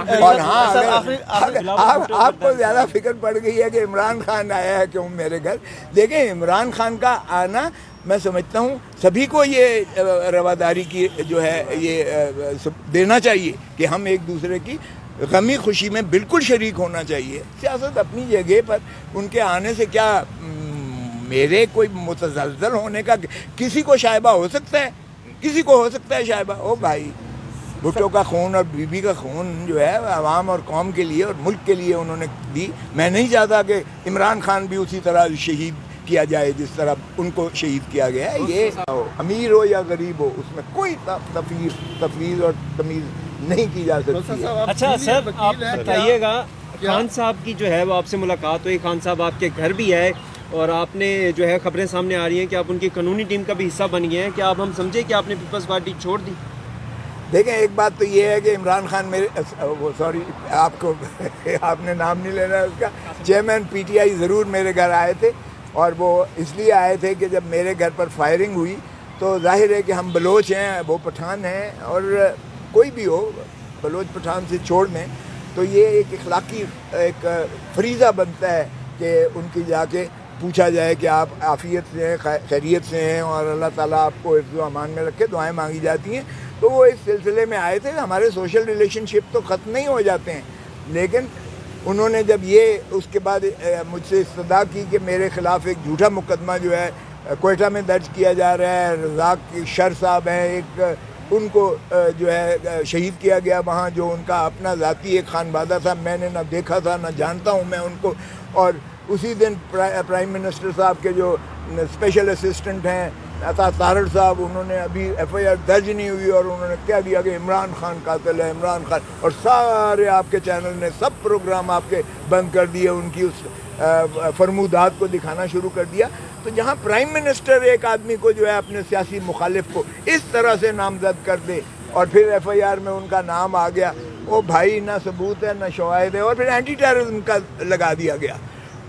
اور ہاں آپ کو زیادہ فکر پڑ گئی ہے کہ عمران خان آیا ہے کیوں میرے گھر. دیکھیں عمران خان کا آنا میں سمجھتا ہوں سبھی کو یہ رواداری کی جو ہے یہ دینا چاہیے کہ ہم ایک دوسرے کی غمی خوشی میں بالکل شریک ہونا چاہیے. سیاست اپنی جگہ پر ان کے آنے سے کیا میرے کوئی متزلزل ہونے کا کسی کو شائبہ ہو سکتا ہے, کسی کو ہو سکتا ہے شائبہ. او بھائی بھٹو کا خون اور بی بی کا خون جو ہے عوام اور قوم کے لیے اور ملک کے لیے انہوں نے دی. میں نہیں چاہتا کہ عمران خان بھی اسی طرح شہید کیا جائے جس طرح ان کو شہید کیا گیا ہے. یہ امیر ہو یا غریب ہو اس میں کوئی تفویض اور تمیز نہیں کی جا سکتی ہے. اچھا سر آپ بتائیے گا, خان صاحب کی جو ہے وہ آپ سے ملاقات ہوئی, خان صاحب آپ کے گھر بھی ہے اور آپ نے جو ہے خبریں سامنے آ رہی ہیں کہ آپ ان کی قانونی ٹیم کا بھی حصہ بن گئے ہیں. کیا آپ ہم سمجھے کہ آپ نے پیپلز پارٹی چھوڑ دی؟ دیکھیں ایک بات تو یہ ہے کہ عمران خان میرے آپ کو آپ نے نام نہیں لینا اس کا, چیئرمین پی ٹی آئی ضرور میرے گھر آئے تھے اور وہ اس لیے آئے تھے کہ جب میرے گھر پر فائرنگ ہوئی تو ظاہر ہے کہ ہم بلوچ ہیں, وہ پٹھان ہیں, اور کوئی بھی ہو بلوچ پٹھان سے چھوڑ دیں تو یہ ایک اخلاقی ایک فریضہ بنتا ہے کہ ان کی جا کے پوچھا جائے کہ آپ عافیت سے ہیں, خیریت سے ہیں, اور اللہ تعالیٰ آپ کو حفظ و امان میں رکھے. دعائیں مانگی جاتی ہیں. تو وہ اس سلسلے میں آئے تھے. ہمارے سوشل ریلیشن شپ تو ختم نہیں ہو جاتے ہیں, لیکن انہوں نے جب یہ اس کے بعد مجھ سے استدعا کی کہ میرے خلاف ایک جھوٹا مقدمہ جو ہے کوئٹہ میں درج کیا جا رہا ہے, رزاق شر صاحب ہیں ایک, ان کو جو ہے شہید کیا گیا وہاں, جو ان کا اپنا ذاتی ایک خانوادہ تھا, میں نے نہ دیکھا تھا نہ جانتا ہوں میں ان کو. اور اسی دن پرائم منسٹر صاحب کے جو اسپیشل اسسٹنٹ ہیں عطا طاہر صاحب, انہوں نے ابھی ایف آئی آر درج نہیں ہوئی اور انہوں نے کہہ دیا کہ عمران خان قاتل ہے, عمران خان, اور سارے آپ کے چینل نے سب پروگرام آپ کے بند کر دیے, ان کی اس فرمودات کو دکھانا شروع کر دیا. تو جہاں پرائم منسٹر ایک آدمی کو جو ہے اپنے سیاسی مخالف کو اس طرح سے نامزد کر دے اور پھر ایف آئی آر میں ان کا نام آ گیا, وہ بھائی نہ ثبوت ہے نہ شواہد ہے, اور پھر اینٹی ٹیررزم کا لگا دیا گیا.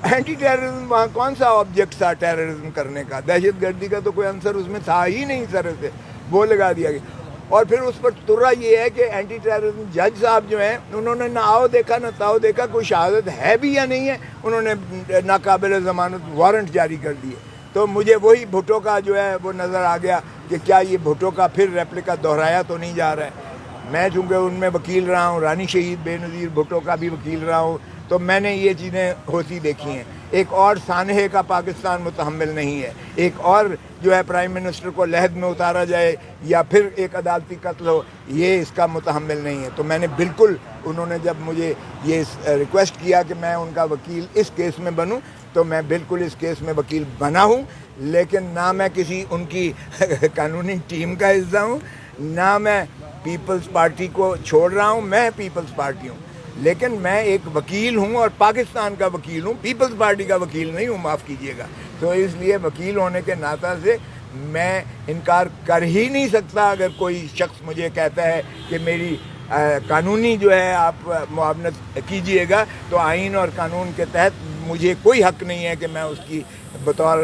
اینٹی ٹیررزم وہاں کون سا آبجیکٹ تھا ٹیررزم کرنے کا؟ دہشت گردی کا تو کوئی عنصر اس میں تھا ہی نہیں طرح سے, وہ لگا دیا گیا. اور پھر اس پر ترا یہ ہے کہ اینٹی ٹیررزم جج صاحب جو ہیں انہوں نے نہ آؤ دیکھا نہ تاؤ دیکھا, کوئی شہادت ہے بھی یا نہیں ہے, انہوں نے ناقابل ضمانت وارنٹ جاری کر دیے. تو مجھے وہی بھٹو کا جو ہے وہ نظر آ گیا کہ کیا یہ بھٹو کا پھر ریپلیکا دہرایا تو نہیں جا رہا ہے. میں چونکہ ان میں وکیل رہا ہوں, رانی شہید بے نظیر بھٹو کا بھی وکیل رہا ہوں, تو میں نے یہ چیزیں ہوتی دیکھی ہیں. ایک اور سانحے کا پاکستان متحمل نہیں ہے, ایک اور جو ہے پرائم منسٹر کو لحد میں اتارا جائے یا پھر ایک عدالتی قتل ہو, یہ اس کا متحمل نہیں ہے. تو میں نے بالکل, انہوں نے جب مجھے یہ ریکویسٹ کیا کہ میں ان کا وکیل اس کیس میں بنوں, تو میں بالکل اس کیس میں وکیل بنا ہوں. لیکن نہ میں کسی ان کی قانونی ٹیم کا حصہ ہوں, نہ میں پیپلز پارٹی کو چھوڑ رہا ہوں. میں پیپلز پارٹی ہوں, لیکن میں ایک وکیل ہوں اور پاکستان کا وکیل ہوں, پیپلز پارٹی کا وکیل نہیں ہوں, معاف کیجیے گا. تو اس لیے وکیل ہونے کے ناطے سے میں انکار کر ہی نہیں سکتا. اگر کوئی شخص مجھے کہتا ہے کہ میری قانونی جو ہے آپ معاونت کیجیے گا, تو آئین اور قانون کے تحت مجھے کوئی حق نہیں ہے کہ میں اس کی بطور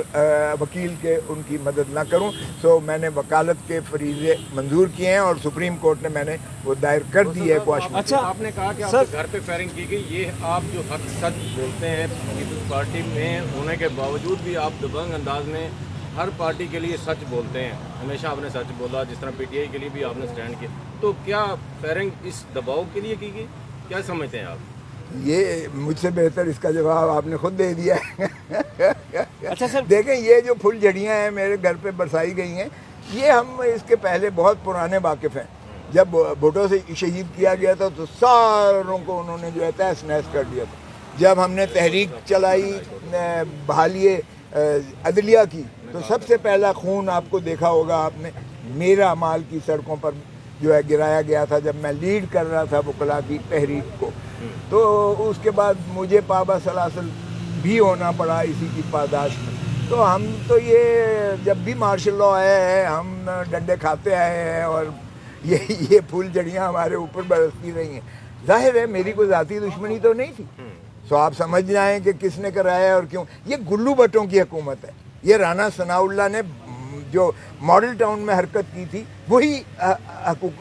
وکیل کے ان کی مدد نہ کروں. سو میں نے وکالت کے فریضے منظور کیے ہیں اور سپریم کورٹ نے میں نے وہ دائر کر دی ہے کوش میں. اچھا آپ نے کہا کہ آپ کے گھر پہ فائرنگ کی گئی, یہ آپ جو حق سچ بولتے ہیں پیپلز پارٹی میں ہونے کے باوجود بھی آپ دبنگ انداز میں ہر پارٹی کے لیے سچ بولتے ہیں, ہمیشہ آپ نے سچ بولا, جس طرح پی ٹی آئی کے لیے بھی آپ نے سٹینڈ کیا. تو کیا فائرنگ اس دباؤ کے لیے کی گئی, کیا سمجھتے ہیں آپ؟ یہ مجھ سے بہتر اس کا جواب آپ نے خود دے دیا ہے. اچھا سر, دیکھیں یہ جو پھول جھڑیاں ہیں میرے گھر پہ برسائی گئی ہیں, یہ ہم اس کے پہلے بہت پرانے واقف ہیں. جب بھٹو سے شہید کیا گیا تھا تو ساروں کو انہوں نے جو ہے تہس نہس کر دیا تھا. جب ہم نے تحریک چلائی بحالی عدلیہ کی, تو سب سے پہلا خون آپ کو دیکھا ہوگا آپ نے, میرا مال کی سڑکوں پر جو ہے گرایا گیا تھا جب میں لیڈ کر رہا تھا وکلاء کی تحریک کو. تو اس کے بعد مجھے پابا سلاسل بھی ہونا پڑا اسی کی پاداش میں. تو ہم تو یہ جب بھی مارشل لاء آیا ہے ہم ڈنڈے کھاتے آئے ہیں, اور یہ پھول جڑیاں ہمارے اوپر برستی رہی ہیں. ظاہر ہے میری کوئی ذاتی دشمنی تو نہیں تھی, سو آپ سمجھ جائیں کہ کس نے کرایا اور کیوں. یہ گلو بٹوں کی حکومت ہے. یہ رانا ثناء اللہ نے جو ماڈل ٹاؤن میں حرکت کی تھی وہی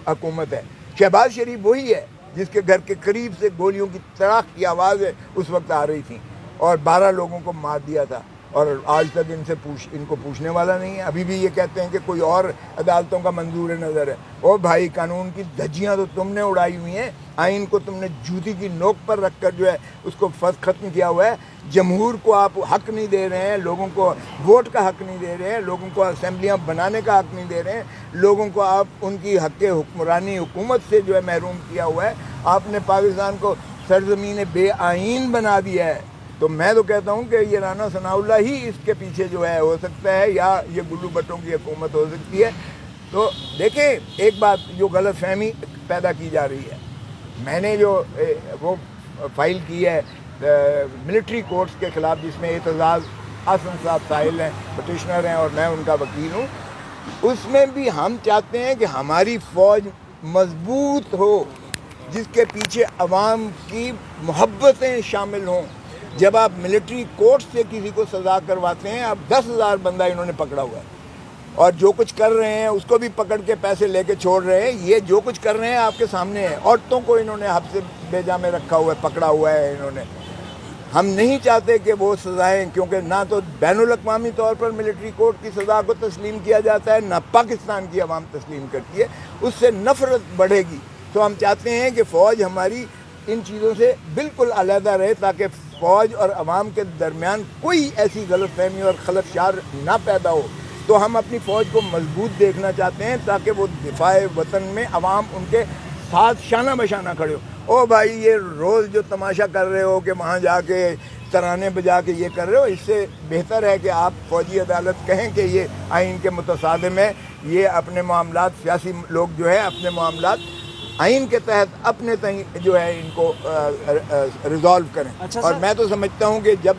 حکومت ہے. شہباز شریف وہی ہے جس کے گھر کے قریب سے گولیوں کی تڑاک کی آوازیں اس وقت آ رہی تھیں اور 12 لوگوں کو مار دیا تھا، اور آج تک ان کو پوچھنے والا نہیں ہے. ابھی بھی یہ کہتے ہیں کہ کوئی اور عدالتوں کا منظور نظر ہے. او بھائی، قانون کی دھجیاں تو تم نے اڑائی ہوئی ہیں، آئین کو تم نے جوتی کی نوک پر رکھ کر جو ہے اس کو ختم کیا ہوا ہے. جمہور کو آپ حق نہیں دے رہے ہیں، لوگوں کو ووٹ کا حق نہیں دے رہے ہیں، لوگوں کو اسمبلیاں بنانے کا حق نہیں دے رہے ہیں، لوگوں کو آپ ان کی حق حکمرانی حکومت سے جو ہے محروم کیا ہوا ہے. آپ نے پاکستان کو سرزمین بے آئین بنا دیا ہے. تو میں تو کہتا ہوں کہ یہ رانا ثناء اللہ ہی اس کے پیچھے جو ہے ہو سکتا ہے، یا یہ گلو بٹوں کی حکومت ہو سکتی ہے. تو دیکھیں، ایک بات جو غلط فہمی پیدا کی جا رہی ہے، میں نے جو وہ فائل کی ہے ملٹری کورٹس کے خلاف، جس میں اعتزاز حسن صاحب سائل ہیں، پٹیشنر ہیں، اور میں ان کا وکیل ہوں، اس میں بھی ہم چاہتے ہیں کہ ہماری فوج مضبوط ہو، جس کے پیچھے عوام کی محبتیں شامل ہوں. جب آپ ملٹری کورٹ سے کسی کو سزا کرواتے ہیں، اب 10,000 بندہ انہوں نے پکڑا ہوا ہے، اور جو کچھ کر رہے ہیں اس کو بھی پکڑ کے پیسے لے کے چھوڑ رہے ہیں. یہ جو کچھ کر رہے ہیں آپ کے سامنے ہے. عورتوں کو انہوں نے حبس بیجا میں رکھا ہوا ہے، پکڑا ہوا ہے انہوں نے. ہم نہیں چاہتے کہ وہ سزائیں، کیونکہ نہ تو بین الاقوامی طور پر ملٹری کورٹ کی سزا کو تسلیم کیا جاتا ہے، نہ پاکستان کی عوام تسلیم کرتی ہے. اس سے نفرت بڑھے گی. تو ہم چاہتے ہیں کہ فوج ہماری ان چیزوں سے بالکل علیحدہ رہے، تاکہ فوج اور عوام کے درمیان کوئی ایسی غلط فہمی اور خلفشار نہ پیدا ہو. تو ہم اپنی فوج کو مضبوط دیکھنا چاہتے ہیں، تاکہ وہ دفاع وطن میں عوام ان کے ساتھ شانہ بشانہ کھڑے ہو. او بھائی، یہ روز جو تماشا کر رہے ہو کہ وہاں جا کے ترانے بجا کے یہ کر رہے ہو، اس سے بہتر ہے کہ آپ فوجی عدالت کہیں کہ یہ آئین کے متصادم ہے. یہ اپنے معاملات، سیاسی لوگ جو ہے اپنے معاملات آئین کے تحت اپنے جو ہے ان کو ریزالو کریں. اور میں تو سمجھتا ہوں کہ جب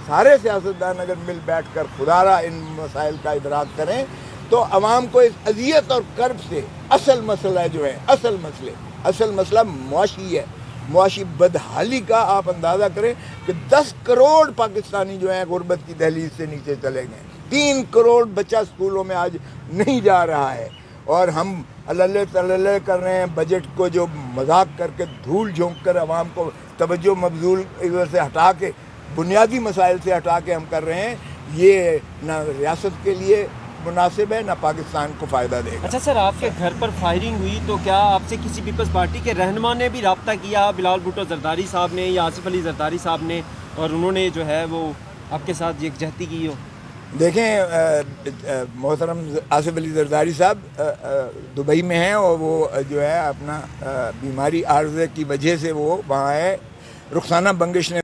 سارے سیاستدان اگر مل بیٹھ کر خدارہ ان مسائل کا ادراک کریں، تو عوام کو اس اذیت اور کرب سے اصل مسئلہ جو ہے، اصل مسئلہ معاشی ہے، معاشی بدحالی کا آپ اندازہ کریں کہ 10 کروڑ پاکستانی جو ہیں غربت کی دہلیز سے نیچے چلے گئے. 3 کروڑ بچہ اسکولوں میں آج نہیں جا رہا ہے، اور ہم اللہ تللہ کر رہے ہیں. بجٹ کو جو مذاق کر کے دھول جھونک کر عوام کو توجہ مبذول ادھر سے ہٹا کے، بنیادی مسائل سے ہٹا کے ہم کر رہے ہیں، یہ نہ ریاست کے لیے مناسب ہے، نہ پاکستان کو فائدہ دے گا. اچھا سر، آپ کے گھر پر فائرنگ ہوئی تو کیا آپ سے کسی پیپلز پارٹی کے رہنما نے بھی رابطہ کیا، بلال بھٹو زرداری صاحب نے یا آصف علی زرداری صاحب نے، اور انہوں نے جو ہے وہ آپ کے ساتھ یکجہتی کی ہو؟ دیکھیں، محترم آصف علی زرداری صاحب دبئی میں ہیں، اور وہ جو ہے اپنا بیماری عارضے کی وجہ سے وہ وہاں ہے. رخسانہ بنگش نے